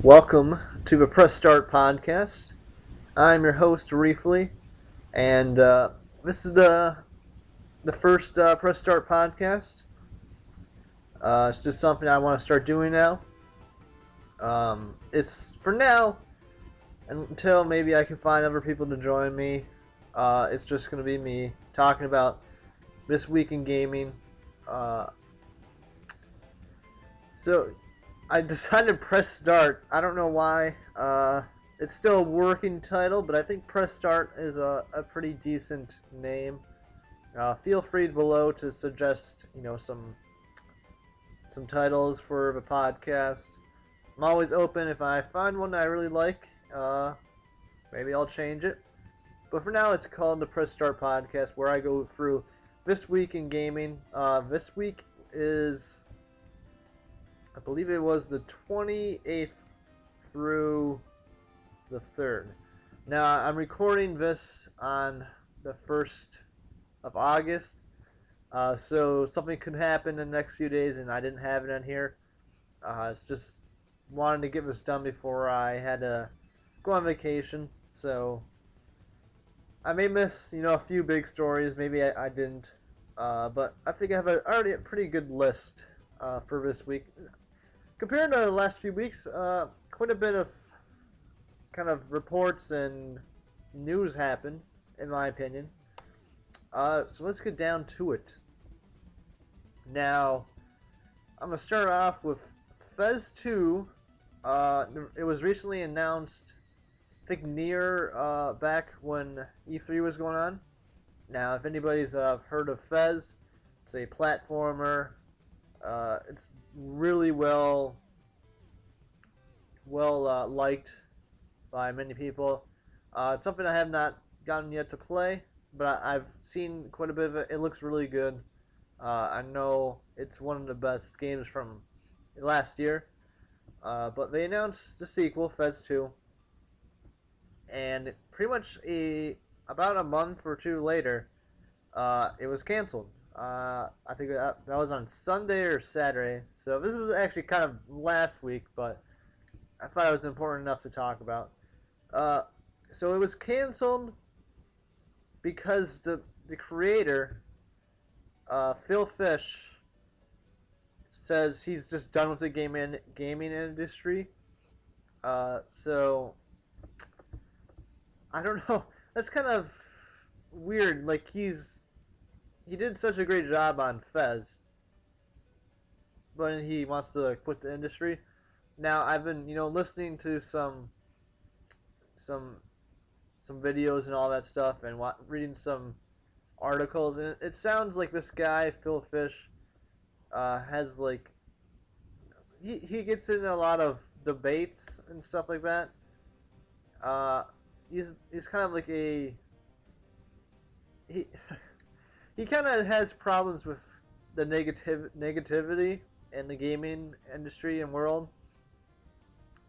Welcome to the PressStart Podcast. I'm your host, Reefly, and this is the first PressStart Podcast. It's just something I want to start doing now. It's for now until maybe I can find other people to join me. It's just going to be me talking about this week in gaming. So I decided to press start. I don't know why. It's still a working title, but I think Press Start is a pretty decent name. Feel free below to suggest, some titles for the podcast. I'm always open. If I find one that I really like, maybe I'll change it. But for now, it's called the Press Start Podcast, where I go through this week in gaming. This week is, I believe it was the 28th through the 3rd. Now, I'm recording this on the 1st of August, so something could happen in the next few days, and I didn't have it on here. It's just wanted to get this done before I had to go on vacation, so I may miss, a few big stories. Maybe I didn't, but I think I have already a pretty good list for this week. Compared to the last few weeks, quite a bit of kind of reports and news happened, in my opinion. So let's get down to it. Now, I'm going to start off with Fez 2. It was recently announced, I think near back when E3 was going on. Now, if anybody's heard of Fez, it's a platformer. It's really well liked by many people. It's something I have not gotten yet to play, but I've seen quite a bit of it. It looks really good. I know it's one of the best games from last year, but they announced the sequel, Fez 2, and pretty much about a month or two later, it was canceled. I think that was on Sunday or Saturday. So this was actually kind of last week, but I thought it was important enough to talk about. So it was canceled because the creator, Phil Fish, says he's just done with the gaming industry. So I don't know. That's kind of weird. Like he did such a great job on Fez, but he wants to quit the industry. Now I've been, listening to some videos and all that stuff, and reading some articles, and it sounds like this guy Phil Fish has he gets in a lot of debates and stuff like that. He's kind of like he he kind of has problems with the negativity in the gaming industry and world,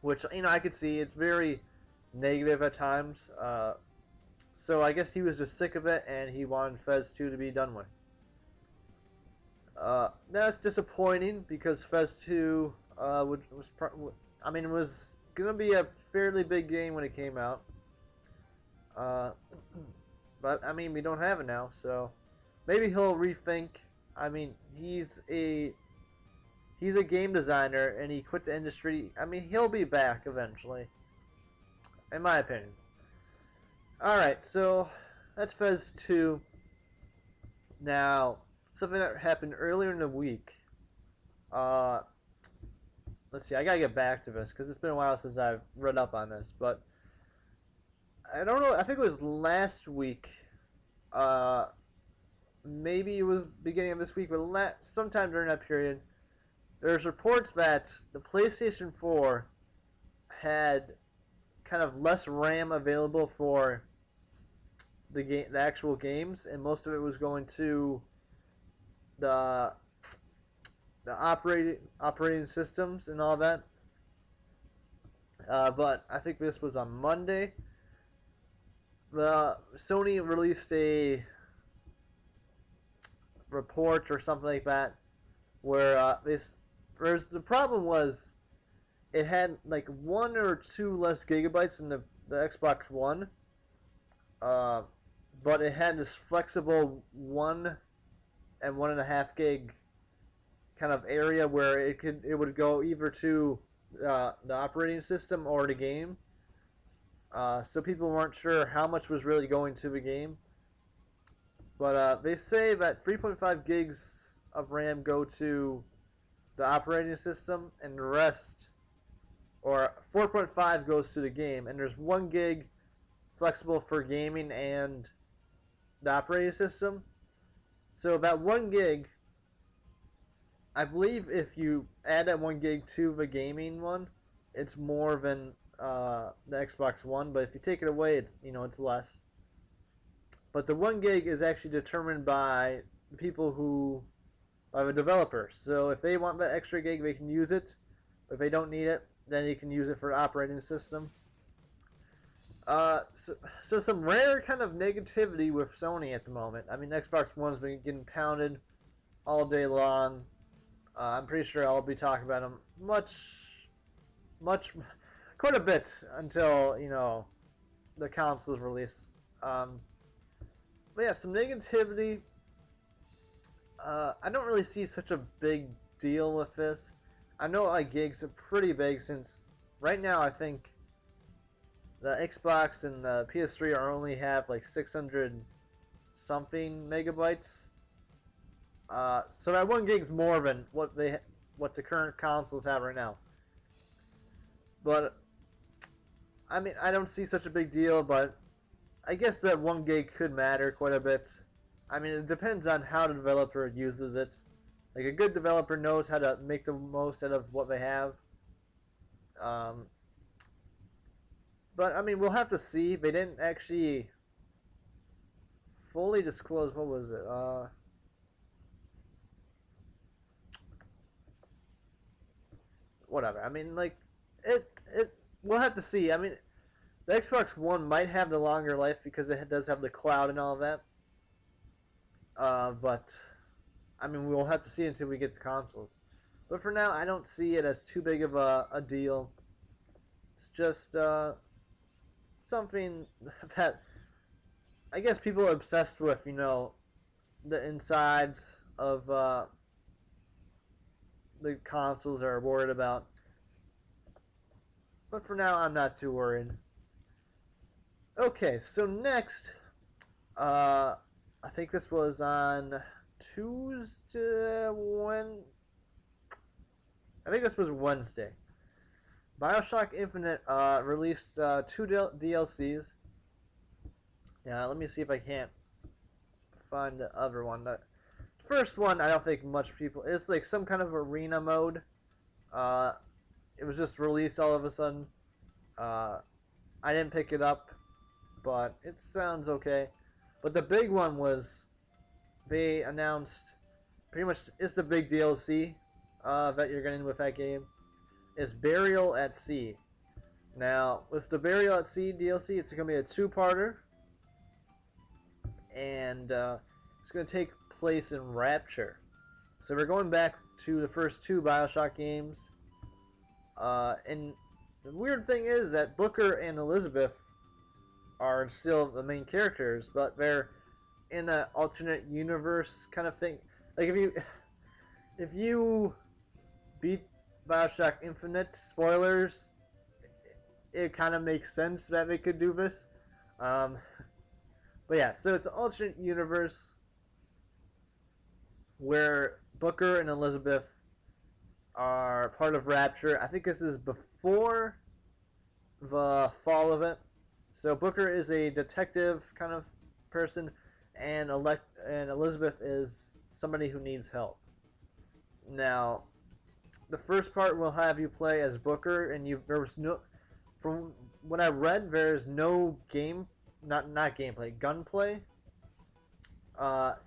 which I could see it's very negative at times. So I guess he was just sick of it, and he wanted Fez 2 to be done with. That's disappointing because Fez 2 was gonna be a fairly big game when it came out. But we don't have it now, so maybe he'll rethink. He's a game designer, and he quit the industry. He'll be back eventually, in my opinion. Alright, so that's Fez 2. Now, something that happened earlier in the week. Let's see, I gotta get back to this, because it's been a while since I've read up on this, but I don't know, I think it was last week. Maybe it was beginning of this week, but sometime during that period, there's reports that the PlayStation 4 had kind of less RAM available for the actual games, and most of it was going to the operating systems and all that. But I think this was on Monday. Sony released a report or something like that, where the problem was it had like 1 or 2 less gigabytes than the Xbox One, but it had this flexible 1 and 1.5 gig kind of area where it would go either to the operating system or the game. So people weren't sure how much was really going to the game. But they say that 3.5 gigs of RAM go to the operating system, and the rest, or 4.5, goes to the game. And there's 1 gig flexible for gaming and the operating system. So that 1 gig, I believe if you add that 1 gig to the gaming one, it's more than the Xbox One. But if you take it away, it's less. But the 1 gig is actually determined by the people who are the developers. So if they want that extra gig, they can use it. If they don't need it, then you can use it for the operating system. So some rare kind of negativity with Sony at the moment. I mean, Xbox One's been getting pounded all day long. I'm pretty sure I'll be talking about them quite a bit until, the console's release. But yeah, some negativity. I don't really see such a big deal with this. I know like gigs are pretty big, since right now I think the Xbox and the PS3 only have like 600 something megabytes. So that 1 gig's more than what the current consoles have right now. But I mean, I don't see such a big deal, but I guess that 1 gig could matter quite a bit. I mean, it depends on how the developer uses it. Like, a good developer knows how to make the most out of what they have. But, I mean, we'll have to see. They didn't actually fully disclose, what was it? Whatever. I mean, like, we'll have to see. I mean, the Xbox One might have the longer life because it does have the cloud and all of that. But, I mean, we'll have to see until we get the consoles. But for now, I don't see it as too big of a deal. It's just something that I guess people are obsessed with, the insides of the consoles are worried about. But for now, I'm not too worried. Okay, so next, I think this was on Tuesday, I think this was Wednesday. Bioshock Infinite released 2 DLCs. Yeah, let me see if I can't find the other one. The first one, I don't think much people... It's like some kind of arena mode. It was just released all of a sudden. I didn't pick it up, but it sounds okay. But the big one was, they announced, pretty much, it's the big DLC that you're getting with that game, is Burial at Sea. Now, with the Burial at Sea DLC, it's going to be a 2-parter, and it's going to take place in Rapture. So we're going back to the first 2 Bioshock games, and the weird thing is that Booker and Elizabeth are still the main characters, but they're in an alternate universe kind of thing. Like, if you beat Bioshock Infinite, spoilers, it kind of makes sense that they could do this. But yeah, so it's an alternate universe where Booker and Elizabeth are part of Rapture. I think this is before the fall of it. So Booker is a detective kind of person, and Elizabeth is somebody who needs help. Now, the first part will have you play as Booker, and from what I read, there's no gunplay.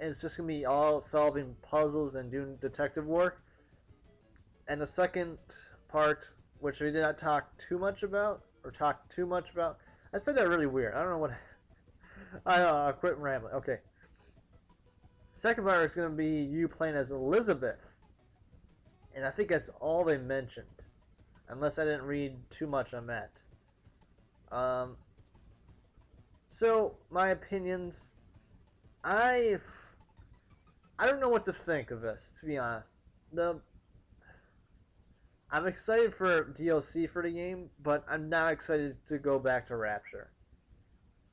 It's just gonna be all solving puzzles and doing detective work. And the second part, which we did not talk too much about, I said that really weird. I don't know what. I'll quit rambling. Okay. Second part is going to be you playing as Elizabeth, and I think that's all they mentioned. unless I didn't read too much on that. Um, so my opinions, I I don't know what to think of this, to be honest. The I'm excited for DLC for the game, but I'm not excited to go back to Rapture.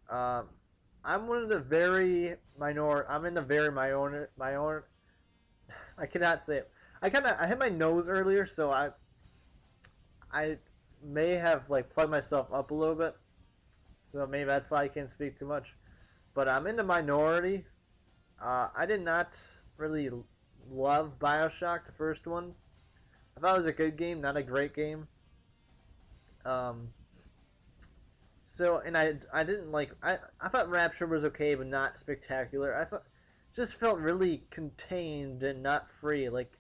Um, I'm one of the very minor. I'm in the very my own. I cannot say it. I hit my nose earlier, so I may have like plugged myself up a little bit, so maybe that's why I can't speak too much. But I'm in the minority. I did not really love Bioshock, the first one. I thought it was a good game, not a great game. Um, so and I didn't like I thought Rapture was okay, but not spectacular. I thought just felt really contained and not free. Like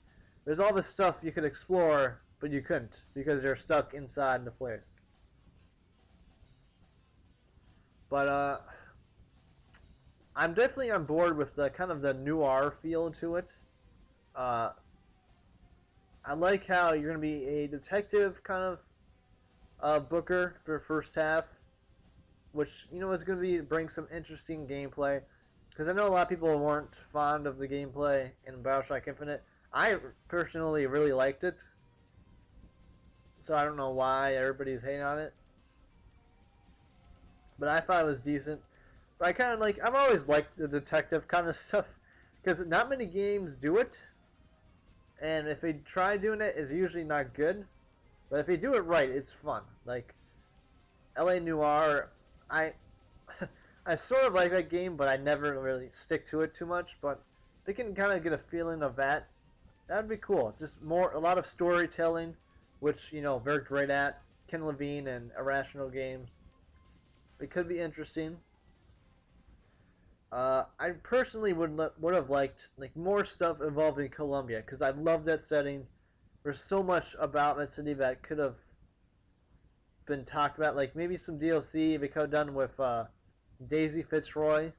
there's all this stuff you could explore, but you couldn't because you're stuck inside the place. But I'm definitely on board with the kind of the noir feel to it. Uh, I like how you're gonna be a detective kind of Booker for the first half, which is gonna be bring some interesting gameplay. Because I know a lot of people weren't fond of the gameplay in Bioshock Infinite. I personally really liked it, so I don't know why everybody's hating on it. But I thought it was decent. But I kind of like I've always liked the detective kind of stuff because not many games do it, and if they try doing it, it's usually not good. But if they do it right, it's fun. Like L.A. Noire, I I sort of like that game, but I never really stick to it too much. But they can kind of get a feeling of that. That'd be cool. Just a lot of storytelling, which they're great at. Ken Levine and Irrational Games. It could be interesting. I personally would have liked like more stuff involving Colombia because I love that setting. There's so much about that city that could have been talked about. Like maybe some DLC they could have done with Daisy Fitzroy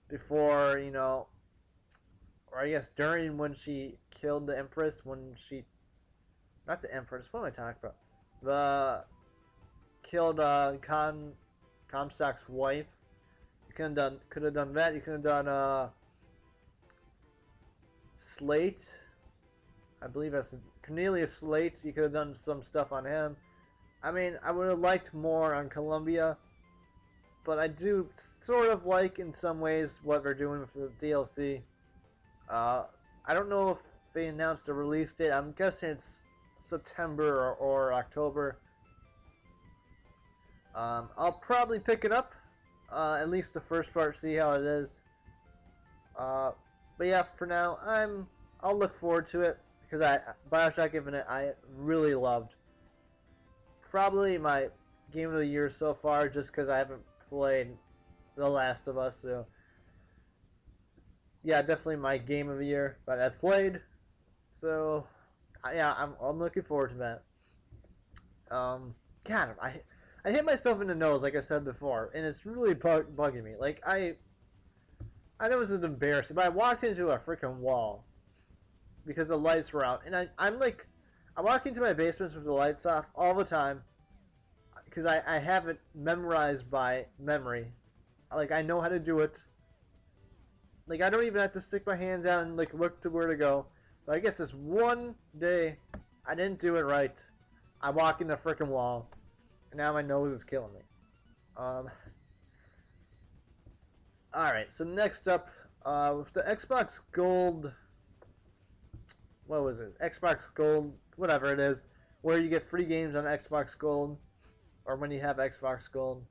before or I guess during when she killed the Empress not the Empress. What am I talking about? The killed Comstock's wife. You could have done that. You could have done Slate. I believe that's Cornelius Slate. You could have done some stuff on him. I mean, I would have liked more on Columbia, but I do sort of like in some ways what they're doing with the DLC. I don't know if they announced a release date. I'm guessing it's September or October. I'll probably pick it up, at least the first part, see how it is. But yeah, for now, I'll look forward to it because Bioshock Infinite I really loved. Probably my game of the year so far, just because I haven't played The Last of Us. So yeah, definitely my game of the year. But I played, so yeah, I'm looking forward to that. God, I hit myself in the nose, like I said before, and it's really bugging me. Like, I know this is embarrassing, but I walked into a freaking wall because the lights were out. And I walk into my basement with the lights off all the time because I have it memorized by memory. Like, I know how to do it. Like, I don't even have to stick my hands out and, like, look to where to go. But I guess this one day, I didn't do it right. I walk in the freaking wall. Now my nose is killing me. Alright, so next up, with the Xbox Gold, what was it? Xbox Gold, whatever it is, where you get free games on Xbox Gold, or when you have Xbox Gold,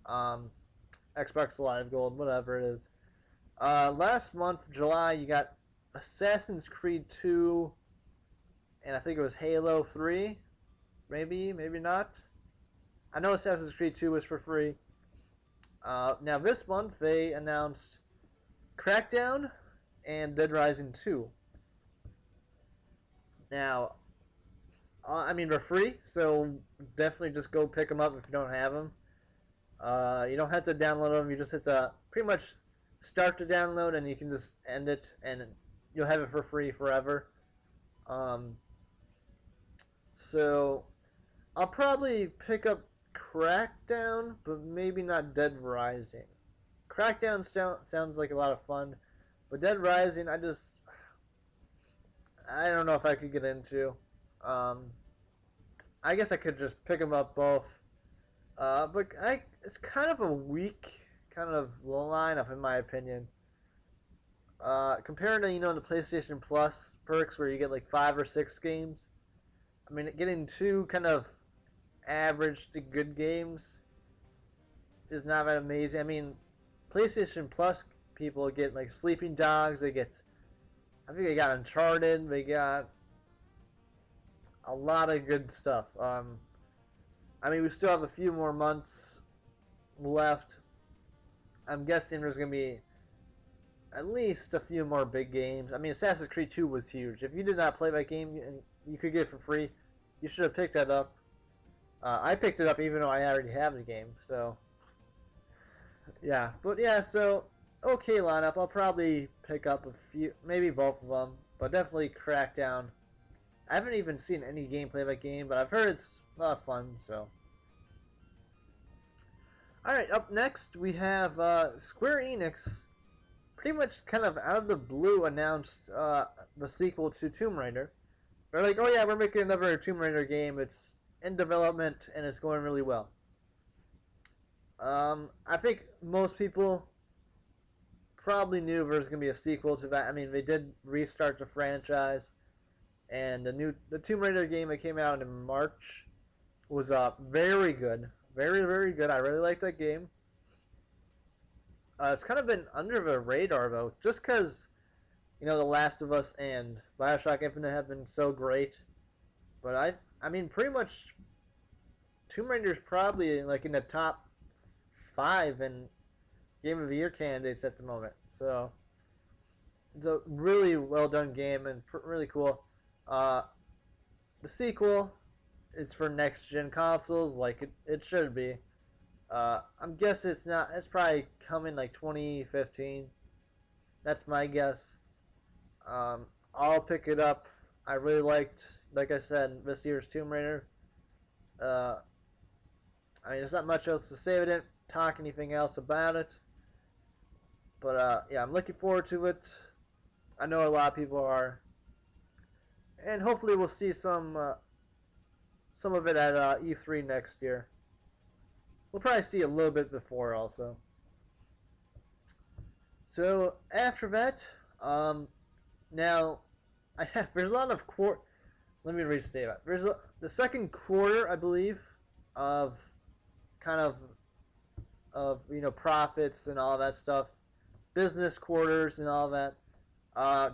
Xbox Live Gold, whatever it is. Last month, July, you got Assassin's Creed 2, and I think it was Halo 3, maybe not. I know Assassin's Creed 2 was for free. Now this month they announced Crackdown and Dead Rising 2. Now, I mean they're free, so definitely just go pick them up if you don't have them. You don't have to download them. You just have to pretty much start the download and you can just end it and you'll have it for free forever. So I'll probably pick up Crackdown, but maybe not Dead Rising. Crackdown sounds like a lot of fun, but Dead Rising, I don't know if I could get into. Um, I guess I could just pick them up both. It's kind of a weak kind of lineup in my opinion. Compared to the PlayStation Plus perks where you get like 5 or 6 games. I mean, getting two kind of average to good games is not that amazing. I mean, PlayStation Plus people get like Sleeping Dogs. I think they got Uncharted. They got a lot of good stuff. I mean, we still have a few more months left. I'm guessing there's gonna be at least a few more big games. I mean, Assassin's Creed 2 was huge. If you did not play that game and you could get it for free, you should have picked that up. I picked it up even though I already have the game. So, yeah. But yeah, so, okay lineup. I'll probably pick up a few, maybe both of them. But definitely Crackdown. I haven't even seen any gameplay of that game, but I've heard it's a lot of fun, so. Alright, up next we have Square Enix pretty much kind of out of the blue announced the sequel to Tomb Raider. They're like, oh yeah, we're making another Tomb Raider game. It's in development and it's going really well. I think most people probably knew there was going to be a sequel to that. I mean, they did restart the franchise. And the Tomb Raider game that came out in March was very good. Very, very good. I really like that game. It's kind of been under the radar, though, just because, The Last of Us and Bioshock Infinite have been so great. But I mean, pretty much, Tomb Raider is probably like in the top 5 in Game of the Year candidates at the moment. So, it's a really well done game and really cool. The sequel is for next gen consoles, like it should be. I'm guessing it's not. It's probably coming like 2015. That's my guess. I'll pick it up. I really liked, like I said, this year's Tomb Raider. I mean, there's not much else to say. I didn't talk anything else about it. But yeah, I'm looking forward to it. I know a lot of people are. And hopefully we'll see some of it at E3 next year. We'll probably see a little bit before also. So after that, now there's a lot of Let me restate that. There's the second quarter, I believe, of kind of profits and all that stuff, business quarters and all that,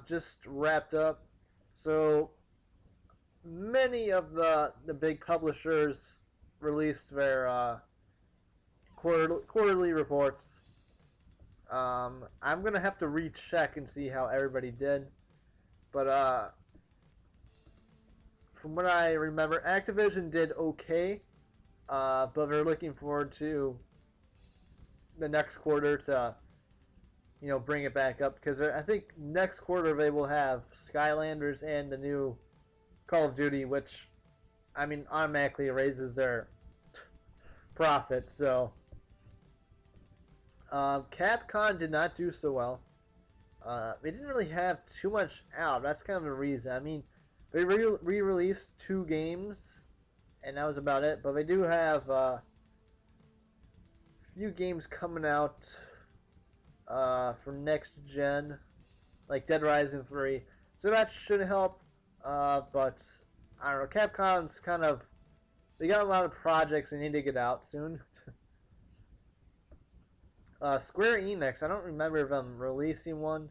just wrapped up. So many of the big publishers released their quarterly reports. I'm gonna have to recheck and see how everybody did, but from what I remember, Activision did okay, but they're looking forward to the next quarter to bring it back up, because I think next quarter they will have Skylanders and the new Call of Duty, which, I mean, automatically raises their profit. So Capcom did not do so well. They didn't really have too much out. That's kind of the reason. I mean, they re-released 2 games, and that was about it. But they do have a few games coming out for next gen, like Dead Rising 3. So that should help. But I don't know. Capcom's they got a lot of projects they need to get out soon. Square Enix, I don't remember them releasing one,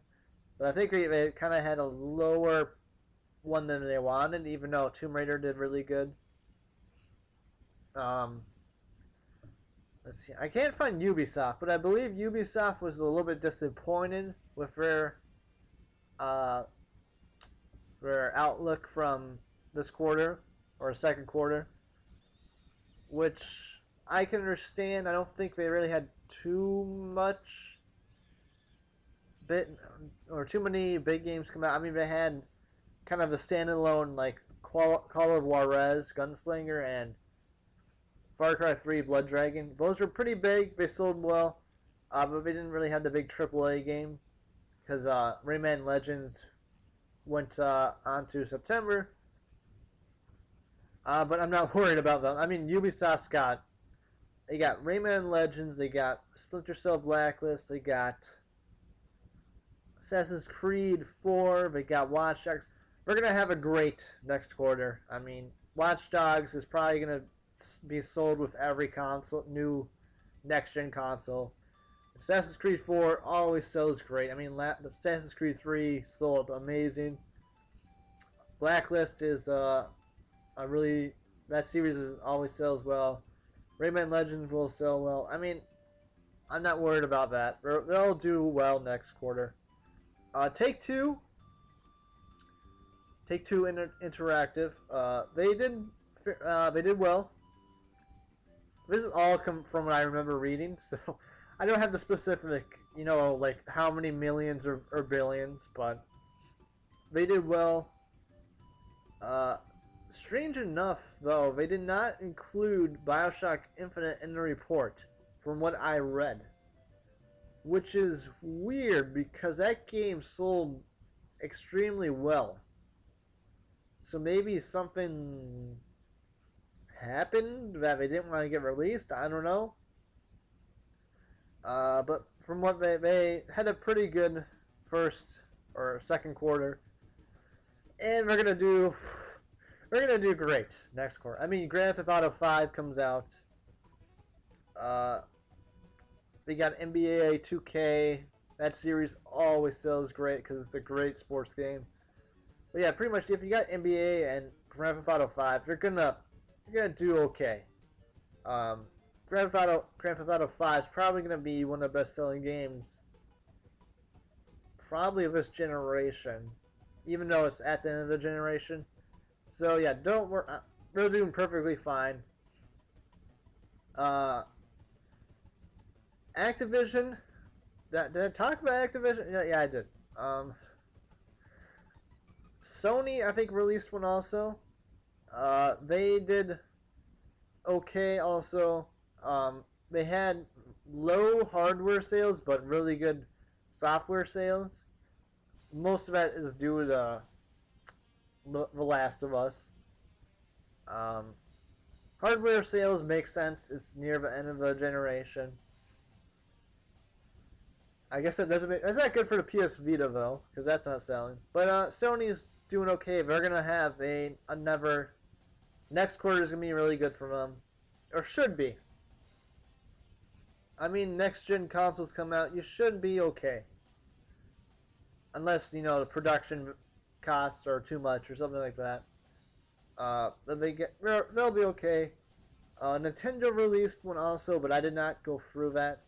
but I think they kind of had a lower one than they wanted, even though Tomb Raider did really good. Let's see. I can't find Ubisoft, but I believe Ubisoft was a little bit disappointed with their outlook from this quarter or second quarter, which I can understand. I don't think they really had too many big games come out. I mean, they had kind of a standalone like Call of Juarez Gunslinger and Far Cry 3, Blood Dragon. Those were pretty big. They sold well, but they didn't really have the big AAA game because Rayman Legends went on to September. But I'm not worried about them. I mean, Ubisoft's they got Rayman Legends, they got Splinter Cell Blacklist, they got Assassin's Creed 4, they got Watch Dogs. We're going to have a great next quarter. I mean, Watch Dogs is probably going to be sold with every new next-gen console. Assassin's Creed 4 always sells great. I mean, Assassin's Creed 3 sold amazing. Blacklist is that series always sells well. Rayman Legends will sell well. I mean, I'm not worried about that. They'll do well next quarter. Take-Two Interactive. They did well. This is all come from what I remember reading, so I don't have the specific, like how many millions or billions, but they did well. Strange enough, though, they did not include Bioshock Infinite in the report, from what I read. Which is weird, because that game sold extremely well. So maybe something happened that they didn't want to get released? I don't know. But from what they had a pretty good first or second quarter. And we're gonna do great next quarter. I mean, Grand Theft Auto 5 comes out. We got NBA 2K. That series always sells great because it's a great sports game. But yeah, pretty much if you got NBA and Grand Theft Auto 5, you're gonna do okay. Grand Theft Auto 5 is probably gonna be one of the best-selling games, probably of this generation, even though it's at the end of the generation. So yeah, don't worry. They're doing perfectly fine. Activision. Did I talk about Activision? Yeah, I did. Sony, I think, released one also. They did okay also. They had low hardware sales, but really good software sales. Most of that is due to The Last of Us. Hardware sales make sense. It's near the end of the generation. I guess that's not good for the PS Vita though, because that's not selling. But Sony's doing okay. They're gonna have next quarter is gonna be really good for them, or should be. I mean, next gen consoles come out, you should be okay, unless the production costs are too much or something like that. They'll be okay. Nintendo released one also, but I did not go through that.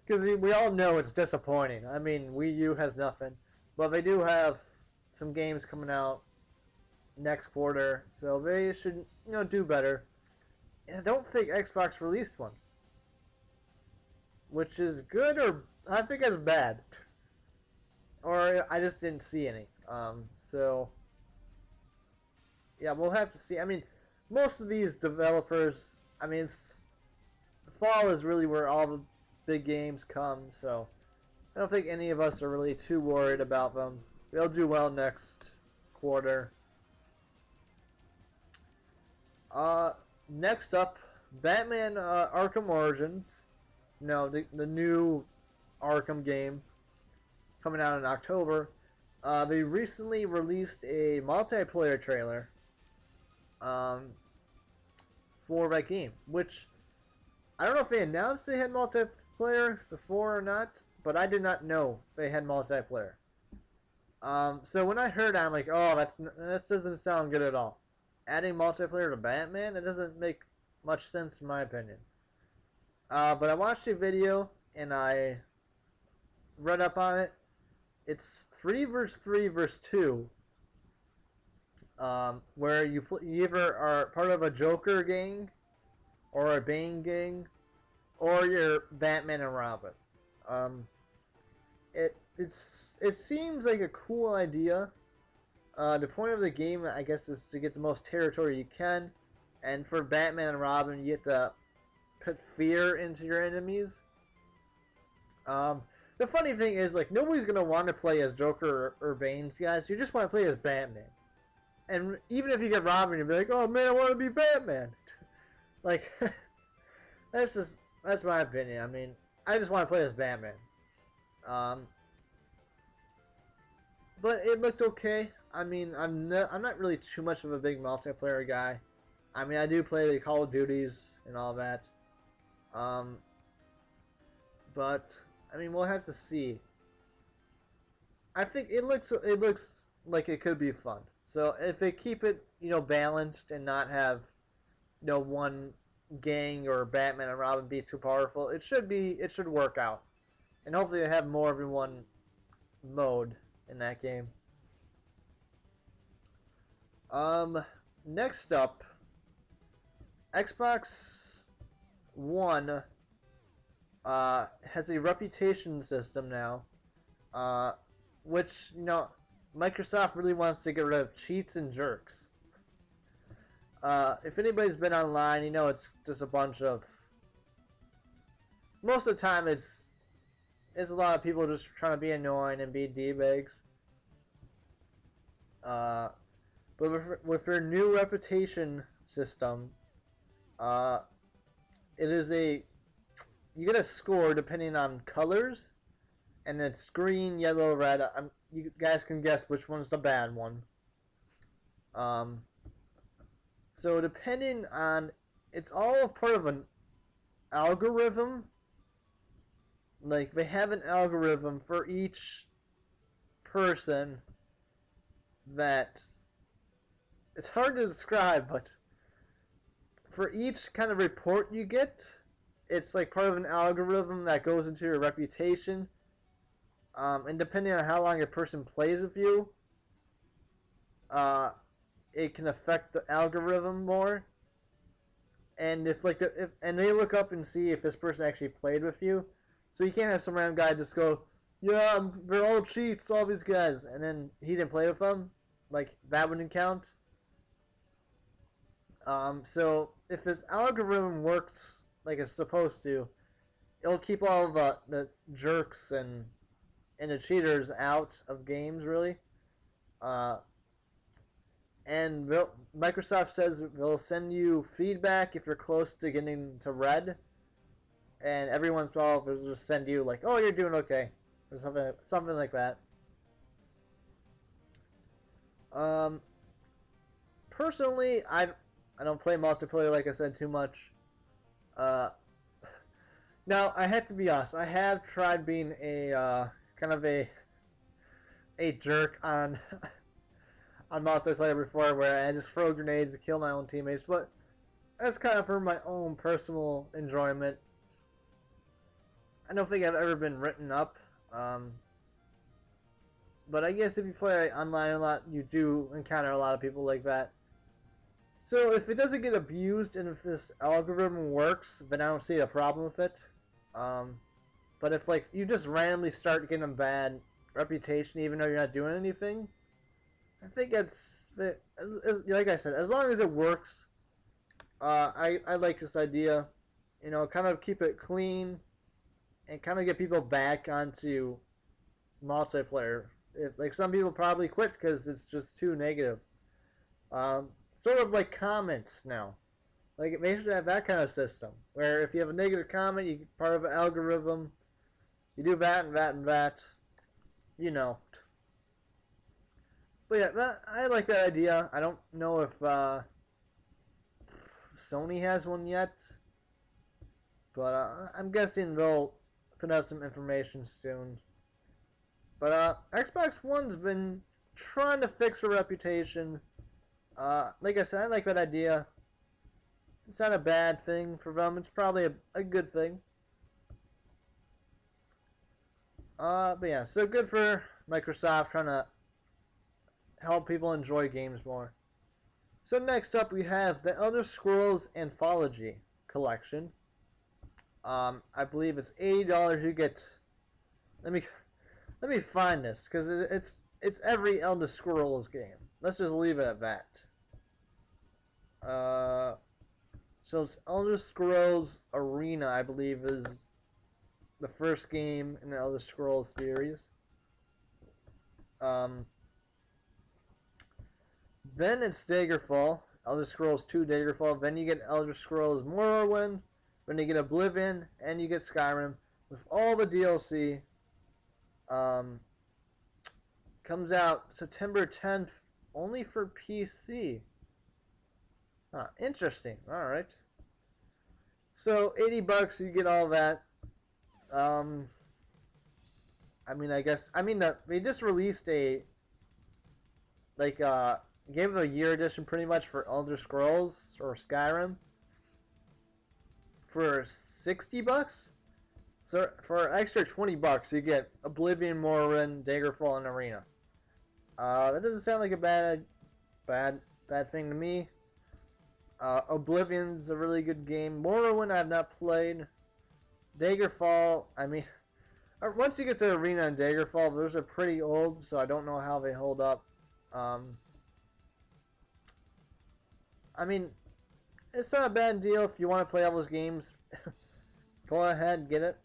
Because we all know it's disappointing. I mean, Wii U has nothing. But they do have some games coming out next quarter. So they should, do better. And I don't think Xbox released one. Which is good, or I think it's bad. Or I just didn't see any. So, yeah, we'll have to see. I mean, most of these developers, fall is really where all the big games come, so I don't think any of us are really too worried about them. They'll do well next quarter. Next up, Batman Arkham Origins. The new Arkham game coming out in October. They recently released a multiplayer trailer for that game, which I don't know if they announced they had multiplayer before or not, but I did not know they had multiplayer. So when I heard that, I'm like, oh, this doesn't sound good at all. Adding multiplayer to Batman, it doesn't make much sense in my opinion. But I watched a video and I read up on it. It's 3 versus 3 versus 2, where you either are part of a Joker gang or a Bane gang, or you're Batman and Robin. It seems like a cool idea. The point of the game, I guess, is to get the most territory you can, And for Batman and Robin, you get to put fear into your enemies. The funny thing is, like, nobody's gonna want to play as Joker or Bane's guys. You just want to play as Batman. And even if you get Robin, you'll be like, oh man, I want to be Batman. Like, that's my opinion. I mean, I just want to play as Batman. But it looked okay. I mean, I'm not really too much of a big multiplayer guy. I mean, I do play the Call of Duties and all that. But I mean, we'll have to see. I think it looks like it could be fun. So if they keep it, balanced and not have, one gang or Batman and Robin be too powerful, it should work out. And hopefully they have more than one mode in that game. Next up, Xbox One has a reputation system now, which, Microsoft really wants to get rid of cheats and jerks. If anybody's been online, it's just a bunch of... Most of the time, it's a lot of people just trying to be annoying and be d-bags. But with their new reputation system, it is you get a score depending on colors, and it's green, yellow, red. You guys can guess which one's the bad one. So depending on, it's all part of an algorithm. Like, they have an algorithm for each person that, it's hard to describe, but for each kind of report you get, it's like part of an algorithm that goes into your reputation. And depending on how long a person plays with you, it can affect the algorithm more. And if they look up and see if this person actually played with you, so you can't have some random guy just go, yeah, they're all cheats, all these guys, and then he didn't play with them. Like, that wouldn't count. So if this algorithm works like it's supposed to, it'll keep all of the jerks and the cheaters out of games, really. And Microsoft says they'll send you feedback if you're close to getting to red, and every once in a while they'll just send you like, oh, you're doing okay, or something like that. Personally, I don't play multiplayer, like I said, too much. Now, I have to be honest, I have tried being a kind of a jerk on multiplayer before, where I just throw grenades to kill my own teammates, but that's kind of for my own personal enjoyment. I don't think I've ever been written up, but I guess if you play online a lot, you do encounter a lot of people like that. So if it doesn't get abused and if this algorithm works, then I don't see a problem with it. But if like you just randomly start getting a bad reputation even though you're not doing anything, I think it's, like I said, as long as it works, I like this idea. Kind of keep it clean and kind of get people back onto multiplayer. Like, some people probably quit because it's just too negative. Sort of like comments now. Like, they should have that kind of system where if you have a negative comment, you get part of an algorithm. You do that and that and that. But yeah, I like that idea. I don't know if Sony has one yet, but I'm guessing they'll put out some information soon. But Xbox One's been trying to fix her reputation. Like I said, I like that idea. It's not a bad thing for them. It's probably a good thing. But yeah, so good for Microsoft trying to help people enjoy games more. So next up we have the Elder Scrolls Anthology Collection. I believe it's $80. You get... Let me find this, because it's every Elder Scrolls game. Let's just leave it at that. So it's Elder Scrolls Arena, I believe, is the first game in the Elder Scrolls series. Um, then it's Daggerfall, Elder Scrolls 2 Daggerfall. Then you get Elder Scrolls Morrowind. Then you get Oblivion, and you get Skyrim with all the DLC. Comes out September 10th, only for PC. Interesting. All right. So $80, you get all that. They just released a Game of the Year edition pretty much for Elder Scrolls or Skyrim for $60. So for an extra $20, you get Oblivion, Morrowind, Daggerfall, and Arena. That doesn't sound like a bad thing to me. Oblivion's a really good game. Morrowind I have not played. Daggerfall, once you get to Arena and Daggerfall, those are pretty old, so I don't know how they hold up. It's not a bad deal if you want to play all those games. Go ahead, get it.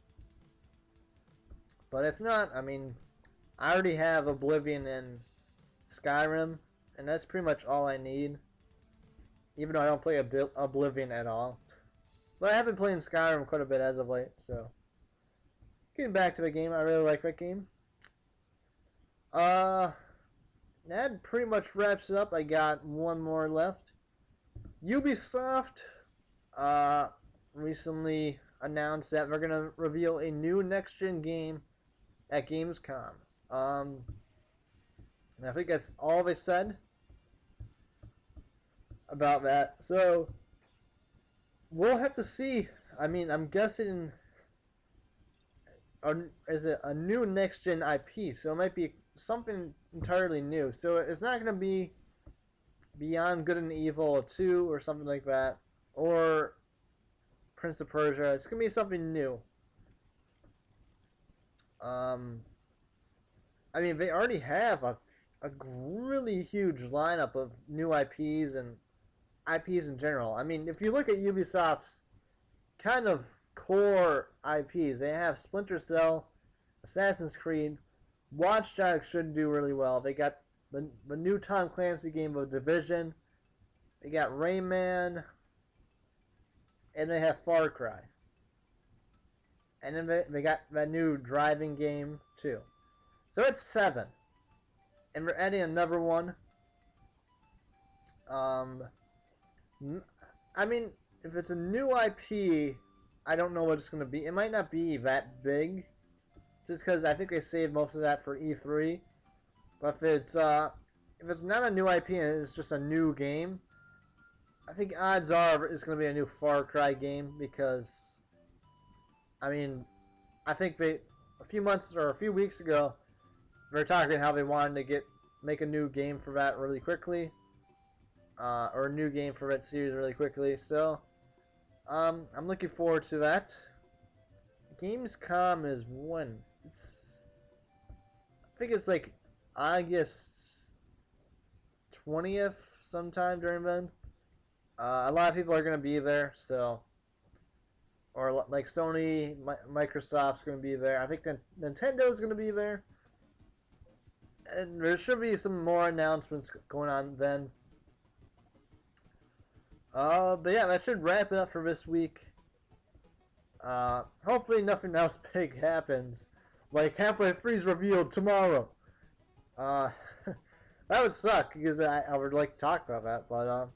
But if not, I already have Oblivion and Skyrim, and that's pretty much all I need. Even though I don't play Oblivion at all. But I have been playing Skyrim quite a bit as of late, so. Getting back to the game, I really like that game. That pretty much wraps it up. I got one more left. Ubisoft recently announced that they're going to reveal a new next-gen game at Gamescom. And I think that's all they said about that. So, we'll have to see. I'm guessing, is it a new next-gen IP? So it might be something entirely new. So it's not going to be Beyond Good and Evil 2 or something like that. Or Prince of Persia. It's going to be something new. They already have a really huge lineup of new IPs and IPs in general. If you look at Ubisoft's kind of core IPs, they have Splinter Cell, Assassin's Creed, Watch Dogs should do really well. They got the new Tom Clancy game of Division. They got Rayman, and they have Far Cry. And then they got that new driving game too. So it's 7. And we're adding another one. If it's a new IP, I don't know what it's going to be. It might not be that big, just because I think they saved most of that for E3. But if it's not a new IP and it's just a new game, I think odds are it's going to be a new Far Cry game because, I think a few weeks ago, they were talking how they wanted to make a new game for that really quickly. Or a new game for that series really quickly. So, I'm looking forward to that. Gamescom is when? I think it's like August 20th sometime during then. A lot of people are going to be there, so. Or like Sony, Microsoft's going to be there. I think Nintendo's going to be there. And there should be some more announcements going on then. But yeah, that should wrap it up for this week. Hopefully nothing else big happens. Like Half-Life 3's revealed tomorrow. That would suck because I would like to talk about that, but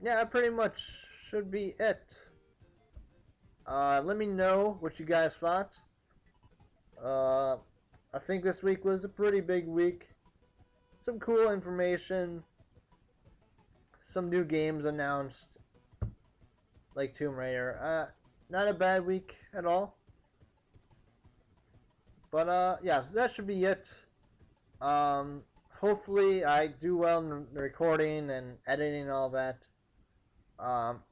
yeah, that pretty much should be it. Let me know what you guys thought. I think this week was a pretty big week. Some cool information. Some new games announced. Like Tomb Raider. Not a bad week at all. But, yeah, so that should be it. Hopefully I do well in the recording and editing and all that.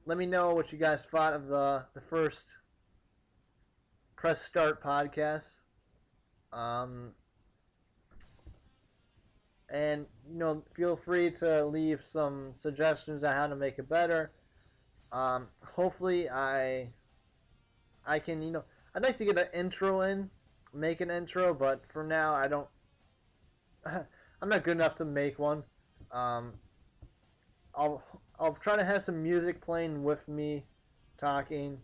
Let me know what you guys thought of the first PressStart Podcast. and feel free to leave some suggestions on how to make it better. Hopefully I can I'd like to get an intro in, make an intro, but for now I don't. I'm not good enough to make one. I'll try to have some music playing with me talking,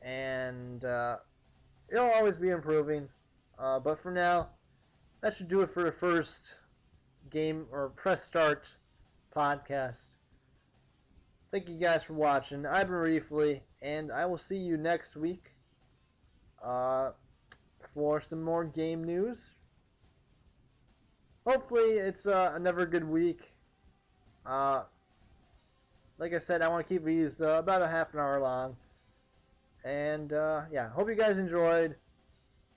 and it'll always be improving. But for now, that should do it for the first game or Press Start podcast. Thank you guys for watching. I've been Reefly, and I will see you next week for some more game news. Hopefully, it's another good week. Like I said, I want to keep these about a half an hour long. And yeah, hope you guys enjoyed.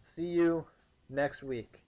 See you next week.